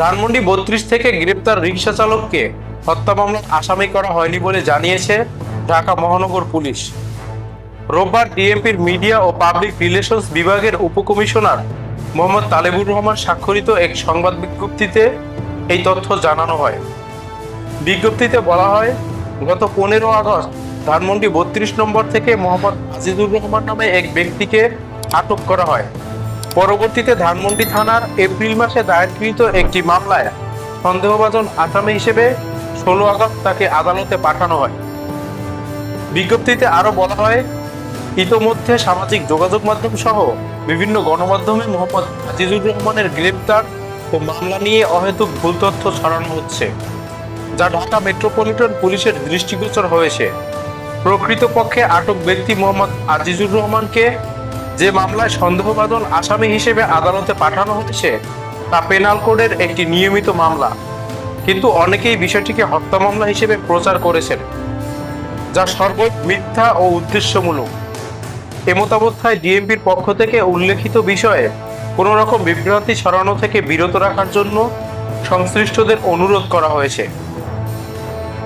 ধানমন্ডি ৩২ থেকে গ্রেপ্তার রিকশা চালককে হত্যা মামলার আসামি করা হয়নি বলে জানিয়েছে ঢাকা মহানগর পুলিশ। রোববার ডিএমপির মিডিয়া ও পাবলিক রিলেশনস বিভাগের উপকমিশনার মোহাম্মদ তালেবুর রহমান স্বাক্ষরিত এক সংবাদ বিজ্ঞপ্তিতে এই তথ্য জানানো হয়। বিজ্ঞপ্তিতে বলা হয়, গত ১৫ আগস্ট ধানমন্ডি ৩২ নম্বর থেকে মোহাম্মদ আজিজুর রহমান নামে এক ব্যক্তিকে আটক করা হয়। পরবর্তীতে ধানমন্ডি থানার এপ্রিল মাসে দায়েরকৃত একটি মামলায় সন্দেহভাজন আসামি হিসেবে ১৬ আগস্ট তাকে আদালতে পাঠানো হয়। বিজ্ঞপ্তিতে আরো বলা হয়, ইতোমধ্যে সামাজিক যোগাযোগ মাধ্যম সহ বিভিন্ন গণমাধ্যমে মোহাম্মদ আজিজুর রহমানের গ্রেপ্তার ও মামলা নিয়ে অহেতুক ভুল তথ্য ছড়ানো হচ্ছে, যা ঢাকা মেট্রোপলিটন পুলিশের দৃষ্টিগোচর হয়েছে। প্রকৃতপক্ষে আটক ব্যক্তি মোহাম্মদ আজিজুর রহমানকে যে মামলায় সন্দেহভাজন আসামি হিসেবে আদালতে পাঠানো হয়েছে তা পেনাল কোডের একটি নিয়মিত মামলা, কিন্তু অনেকেই বিষয়টিকে হত্যা মামলা হিসেবে প্রচার করেছেন, যা সর্বৈব মিথ্যা ও উদ্দেশ্যমূলক। এমতাবস্থায় ডিএমপির পক্ষ থেকে উল্লেখিত বিষয়ে কোনো রকম বিভ্রান্তি ছড়ানো থেকে বিরত রাখার জন্য সংশ্লিষ্টদের অনুরোধ করা হয়েছে।